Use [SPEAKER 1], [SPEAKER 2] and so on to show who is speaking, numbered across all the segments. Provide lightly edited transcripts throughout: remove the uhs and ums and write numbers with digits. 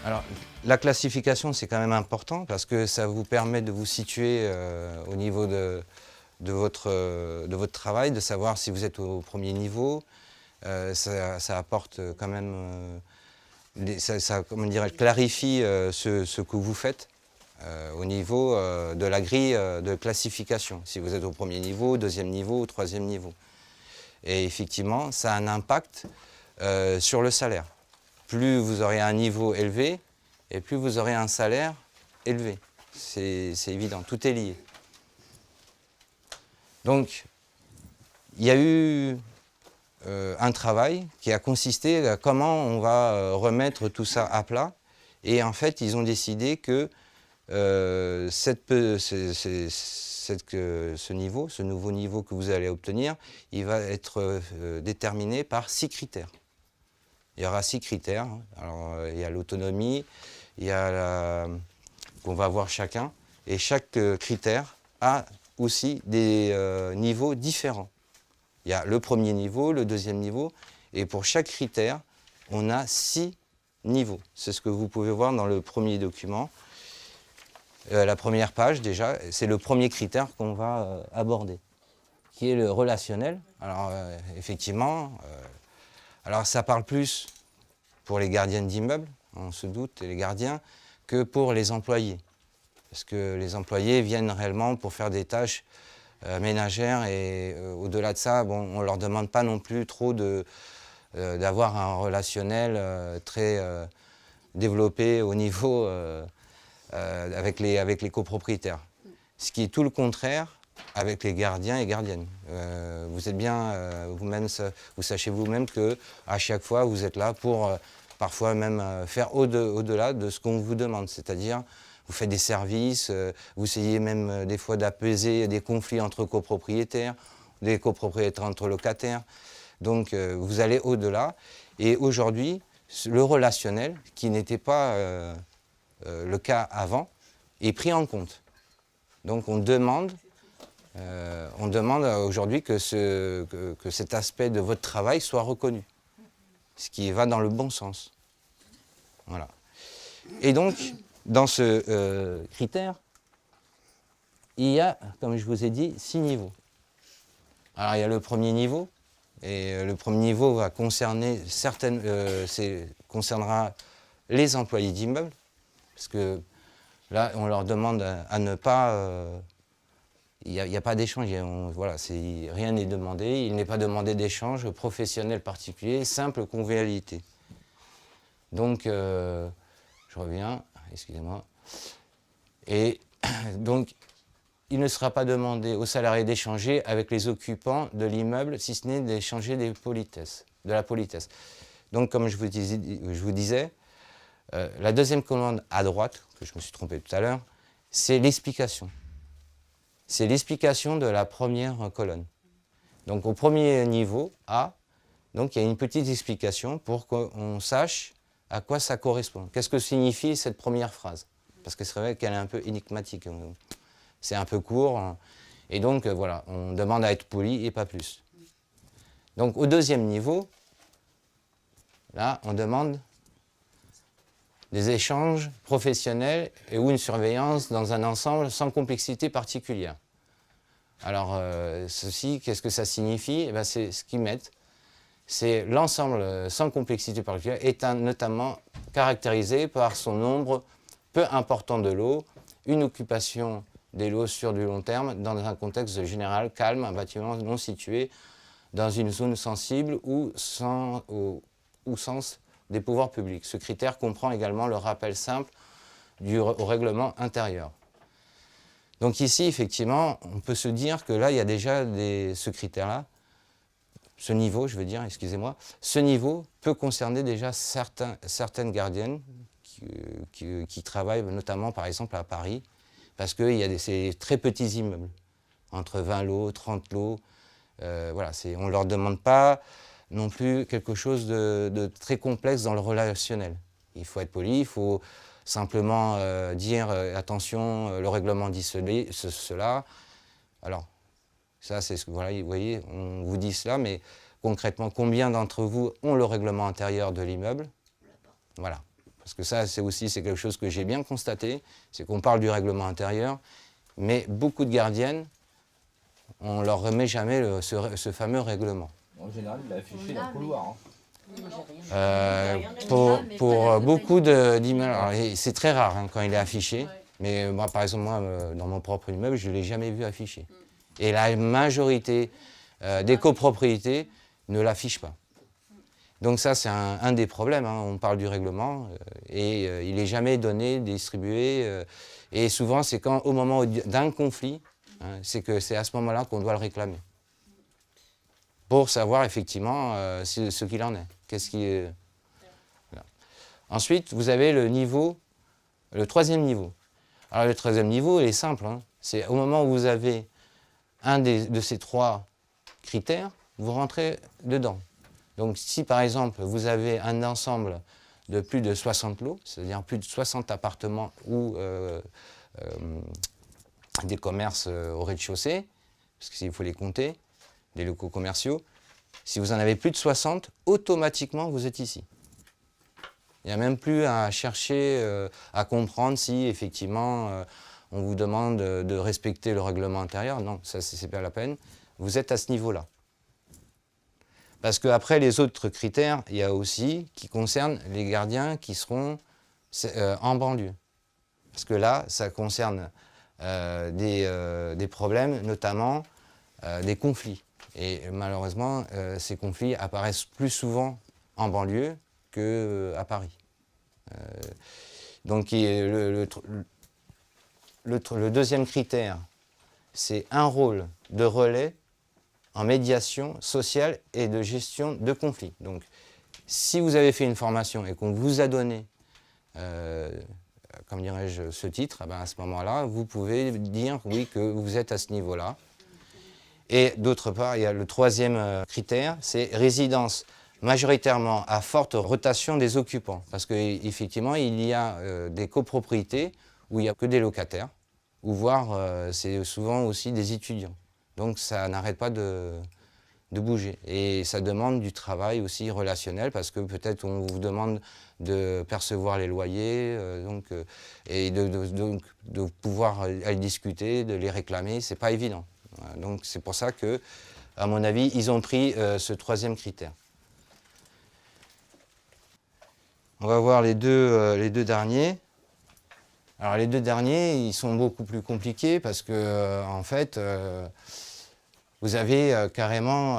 [SPEAKER 1] Alors, la classification, c'est quand même important parce que ça vous permet de vous situer au niveau de votre travail, de savoir si vous êtes au premier niveau. Ça apporte quand même, comment dire, clarifie ce que vous faites au niveau de la grille de classification, si vous êtes au premier niveau, deuxième niveau ou troisième niveau. Et effectivement, ça a un impact sur le salaire. Plus vous aurez un niveau élevé, et plus vous aurez un salaire élevé. C'est évident, tout est lié. Donc, il y a eu un travail qui a consisté à comment on va remettre tout ça à plat. Et en fait, ils ont décidé que ce nouveau niveau que vous allez obtenir, il va être déterminé par 6 critères. Il y aura 6 critères. Alors, il y a l'autonomie, il y a qu'on va voir chacun, et chaque critère a aussi des niveaux différents. Il y a le premier niveau, le deuxième niveau, et pour chaque critère, on a 6 niveaux. C'est ce que vous pouvez voir dans le premier document. La première page, déjà, c'est le premier critère qu'on va aborder, qui est le relationnel. Alors, effectivement, alors ça parle plus pour les gardiennes d'immeubles, on se doute, et les gardiens, que pour les employés. Parce que les employés viennent réellement pour faire des tâches ménagères et au-delà de ça, bon, on ne leur demande pas non plus trop d'avoir un relationnel très développé au niveau avec les copropriétaires. Ce qui est tout le contraire avec les gardiens et gardiennes. Vous êtes bien vous-même, vous sachez vous-même qu'à chaque fois, vous êtes là pour parfois même faire au-delà de ce qu'on vous demande. C'est-à-dire, vous faites des services, vous essayez même des fois d'apaiser des conflits entre copropriétaires, des copropriétaires entre locataires. Donc, vous allez au-delà. Et aujourd'hui, le relationnel, qui n'était pas le cas avant, est pris en compte. Donc, on demande aujourd'hui que cet aspect de votre travail soit reconnu, ce qui va dans le bon sens. Voilà. Et donc, dans ce critère, il y a, comme je vous ai dit, 6 niveaux. Alors, il y a le premier niveau, et le premier niveau va concerner concernera les employés d'immeubles, parce que là, on leur demande à ne pas... Il n'y a pas d'échange, voilà, rien n'est demandé. Il n'est pas demandé d'échange professionnel particulier, simple convivialité. Donc, je reviens, excusez-moi. Et donc, il ne sera pas demandé aux salariés d'échanger avec les occupants de l'immeuble, si ce n'est d'échanger de la politesse. Donc, comme je vous disais, la deuxième colonne à droite, que je me suis trompé tout à l'heure, c'est l'explication. C'est l'explication de la première colonne. Donc au premier niveau, A, donc il y a une petite explication pour qu'on sache à quoi ça correspond. Qu'est-ce que signifie cette première phrase? Parce que c'est vrai qu'elle est un peu énigmatique. C'est un peu court. Et donc voilà, on demande à être poli et pas plus. Donc au deuxième niveau, là, on demande des échanges professionnels et ou une surveillance dans un ensemble sans complexité particulière. Alors, ceci, qu'est-ce que ça signifie? Eh bien, c'est ce qu'ils mettent. C'est l'ensemble sans complexité particulière est notamment caractérisé par son nombre peu important de lots, une occupation des lots sur du long terme dans un contexte général calme, un bâtiment non situé dans une zone sensible ou sens des pouvoirs publics. Ce critère comprend également le rappel simple au règlement intérieur. Donc ici, effectivement, on peut se dire que là, il y a déjà ce critère-là, ce niveau, je veux dire, excusez-moi, ce niveau peut concerner déjà certaines gardiennes qui travaillent notamment, par exemple, à Paris, parce qu'il y a ces très petits immeubles, entre 20 lots, 30 lots. Voilà, on ne leur demande pas non plus quelque chose de très complexe dans le relationnel. Il faut être poli, il faut simplement dire attention, le règlement dit cela. Alors, ça, c'est ce que, voilà, vous voyez, on vous dit cela, mais concrètement, combien d'entre vous ont le règlement intérieur de l'immeuble? Voilà. parce que ça, c'est quelque chose que j'ai bien constaté, c'est qu'on parle du règlement intérieur, mais beaucoup de gardiennes, on ne leur remet jamais ce fameux règlement.
[SPEAKER 2] En général, il est affiché dans le couloir. Hein.
[SPEAKER 1] Pour beaucoup d'immeubles, alors, c'est très rare hein, quand il est affiché, mais moi, par exemple, dans mon propre immeuble, je ne l'ai jamais vu affiché. Et la majorité des copropriétés ne l'affichent pas. Donc ça, c'est un des problèmes. Hein. On parle du règlement et il n'est jamais donné, distribué. Et souvent, c'est au moment d'un conflit, hein, c'est à ce moment-là qu'on doit le réclamer. Pour savoir effectivement ce qu'il en est. Voilà. Ensuite, vous avez le troisième niveau. Alors le troisième niveau, il est simple. Hein. C'est au moment où vous avez un de ces 3 critères, vous rentrez dedans. Donc si par exemple vous avez un ensemble de plus de 60 lots, c'est-à-dire plus de 60 appartements ou des commerces au rez-de-chaussée, parce qu'il faut les compter, des locaux commerciaux, si vous en avez plus de 60, automatiquement vous êtes ici. Il n'y a même plus à chercher, à comprendre si effectivement on vous demande de respecter le règlement intérieur. Non, ça c'est pas la peine. Vous êtes à ce niveau-là. Parce qu'après, les autres critères, il y a aussi qui concernent les gardiens qui seront en banlieue. Parce que là, ça concerne des problèmes, notamment des conflits. Et malheureusement, ces conflits apparaissent plus souvent en banlieue qu'à Paris. Donc le deuxième critère, c'est un rôle de relais en médiation sociale et de gestion de conflits. Donc, si vous avez fait une formation et qu'on vous a donné, comme dirais-je, ce titre, à ce moment-là, vous pouvez dire oui que vous êtes à ce niveau-là. Et d'autre part, il y a le troisième critère, c'est résidence majoritairement à forte rotation des occupants. Parce qu'effectivement, il y a des copropriétés où il n'y a que des locataires, ou voire c'est souvent aussi des étudiants. Donc ça n'arrête pas de bouger. Et ça demande du travail aussi relationnel parce que peut-être on vous demande de percevoir les loyers et de pouvoir aller discuter, de les réclamer. C'est pas évident. Donc c'est pour ça que, à mon avis, ils ont pris ce troisième critère. On va voir les deux derniers. Alors les 2 derniers, ils sont beaucoup plus compliqués parce que en fait, vous avez carrément,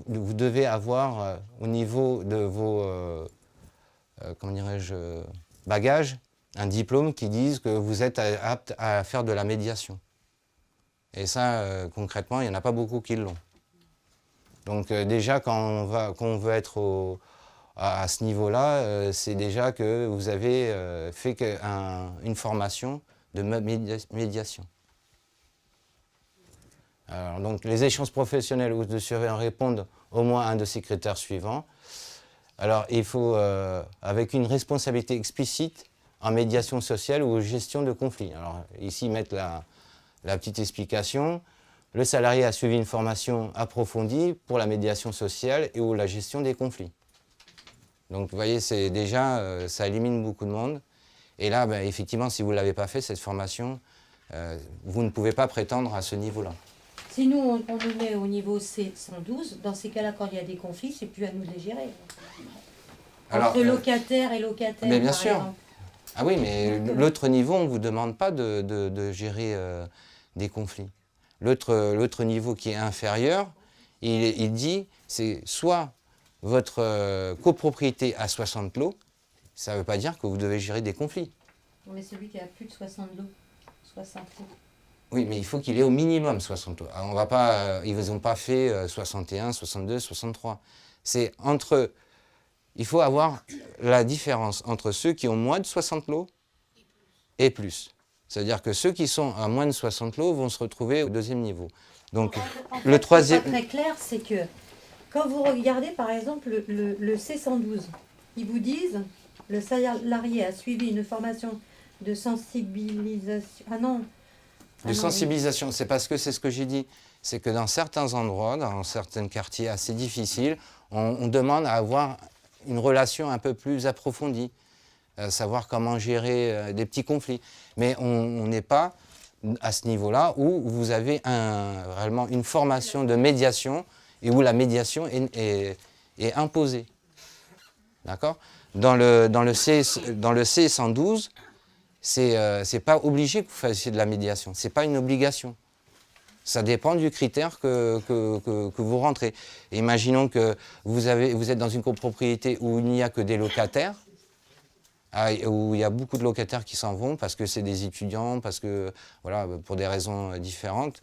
[SPEAKER 1] vous devez avoir au niveau de vos, comment dirais-je, bagages, un diplôme qui dise que vous êtes apte à faire de la médiation. Et ça, concrètement, il n'y en a pas beaucoup qui l'ont. Donc déjà, quand on veut être à ce niveau-là, c'est déjà que vous avez fait une formation de médiation. Alors, donc les échanges professionnels ou de surveillance répondent au moins à un de ces critères suivants. Alors il faut, avec une responsabilité explicite en médiation sociale ou gestion de conflits. Alors ici, ils mettent la petite explication. Le salarié a suivi une formation approfondie pour la médiation sociale et ou la gestion des conflits. Donc vous voyez, c'est déjà, ça élimine beaucoup de monde. Et là, effectivement, si vous ne l'avez pas fait, cette formation, vous ne pouvez pas prétendre à ce niveau-là.
[SPEAKER 3] Si nous, on nous met au niveau C112, dans ces cas-là, quand il y a des conflits, c'est plus à nous de les gérer. Alors, entre locataire et locataire,
[SPEAKER 1] mais bien sûr.
[SPEAKER 3] exemple.
[SPEAKER 1] Ah oui, mais l'autre niveau, on ne vous demande pas de gérer des conflits. L'autre niveau qui est inférieur, il dit, c'est soit votre copropriété à 60 lots, ça ne veut pas dire que vous devez gérer des conflits.
[SPEAKER 3] Mais celui qui a plus de 60 lots, 60 lots.
[SPEAKER 1] Oui, mais il faut qu'il ait au minimum 60 lots. Alors, on va pas, ils n'ont pas fait 61, 62, 63. C'est entre... Il faut avoir la différence entre ceux qui ont moins de 60 lots et plus. C'est-à-dire que ceux qui sont à moins de 60 lots vont se retrouver au deuxième niveau. Donc,
[SPEAKER 3] en fait,
[SPEAKER 1] le troisième...
[SPEAKER 3] Ce qui est pas très clair, c'est que quand vous regardez par exemple le C112, ils vous disent le salarié a suivi une formation de sensibilisation. Ah non.
[SPEAKER 1] De sensibilisation, c'est parce que c'est ce que j'ai dit. C'est que dans certains endroits, dans certains quartiers assez difficiles, on demande à avoir une relation un peu plus approfondie. savoir comment gérer des petits conflits. Mais on n'est pas à ce niveau-là où vous avez réellement une formation de médiation et où la médiation est imposée. D'accord ? Dans le C112, c'est pas obligé que vous fassiez de la médiation. Ce n'est pas une obligation. Ça dépend du critère que vous rentrez. Imaginons que vous êtes dans une copropriété où il n'y a que des locataires, où il y a beaucoup de locataires qui s'en vont parce que c'est des étudiants, parce que, voilà, pour des raisons différentes.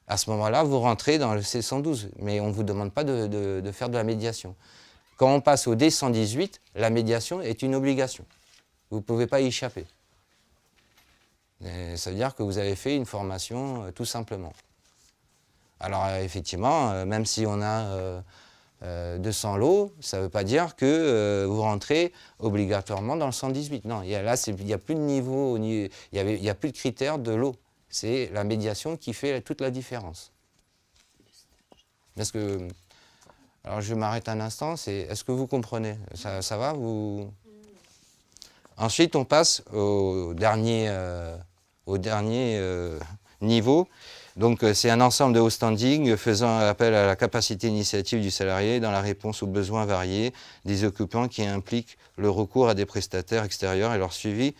[SPEAKER 1] À ce moment-là, vous rentrez dans le C112, mais on ne vous demande pas de faire de la médiation. Quand on passe au D118, la médiation est une obligation. Vous ne pouvez pas y échapper. Et ça veut dire que vous avez fait une formation tout simplement. Alors effectivement, même si on a 200 lots, ça ne veut pas dire que vous rentrez obligatoirement dans le 118. Non, il n'y a plus de niveau, il n'y a plus de critères de lot. C'est la médiation qui fait toute la différence. Parce que, alors je m'arrête un instant, est-ce que vous comprenez? Ça va vous... Ensuite, on passe au dernier niveau. Donc, c'est un ensemble de haut standing faisant appel à la capacité initiative du salarié dans la réponse aux besoins variés des occupants qui impliquent le recours à des prestataires extérieurs et leur suivi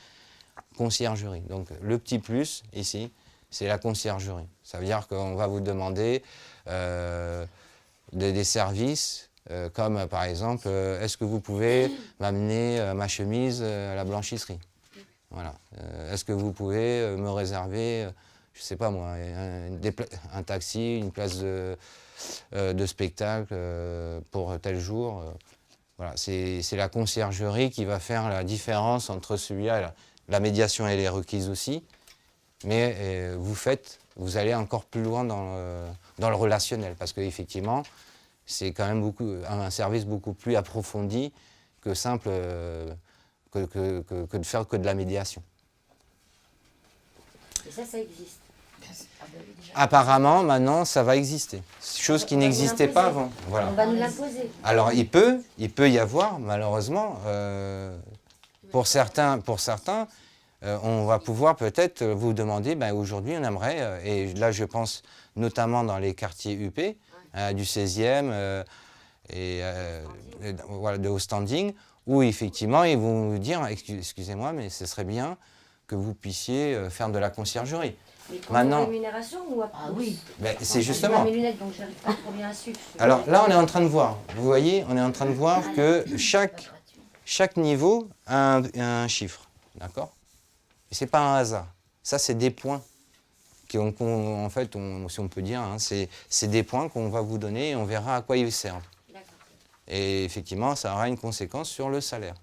[SPEAKER 1] conciergerie. Donc, le petit plus ici, c'est la conciergerie. Ça veut dire qu'on va vous demander des services comme par exemple, est-ce que vous pouvez m'amener ma chemise à la blanchisserie? Voilà. Est-ce que vous pouvez me réserver, je ne sais pas moi, un taxi, une place de spectacle pour tel jour? Voilà. C'est la conciergerie qui va faire la différence entre celui-là. La médiation, elle est requise aussi, mais vous allez encore plus loin dans le relationnel, parce qu'effectivement, c'est quand même un service beaucoup plus approfondi que simple... que de faire que de la médiation.
[SPEAKER 4] Et ça existe.
[SPEAKER 1] Apparemment, maintenant, ça va exister. Chose qui n'existait pas avant. Voilà.
[SPEAKER 4] On va nous l'imposer.
[SPEAKER 1] Alors, il peut y avoir, malheureusement, pour certains, on va pouvoir peut-être vous demander, ben, aujourd'hui, on aimerait, et là, je pense notamment dans les quartiers UP, du 16e, voilà, de haut standing, où effectivement, ils vont vous dire, excusez-moi, mais ce serait bien que vous puissiez faire de la conciergerie.
[SPEAKER 4] Mais pour
[SPEAKER 1] Maintenant,
[SPEAKER 4] une rémunération ou après?
[SPEAKER 3] Ah oui.
[SPEAKER 1] ben, c'est
[SPEAKER 4] J'ai
[SPEAKER 1] justement...
[SPEAKER 4] pas mes lunettes, donc j'arrive pas trop bien à suivre.
[SPEAKER 1] Alors là, on est en train de voir, vous voyez, on est en train de voir que chaque niveau a un chiffre, d'accord? Et ce n'est pas un hasard. Ça, c'est des points, en fait, si on peut dire, hein, c'est des points qu'on va vous donner et on verra à quoi ils servent. Et effectivement, ça aura une conséquence sur le salaire.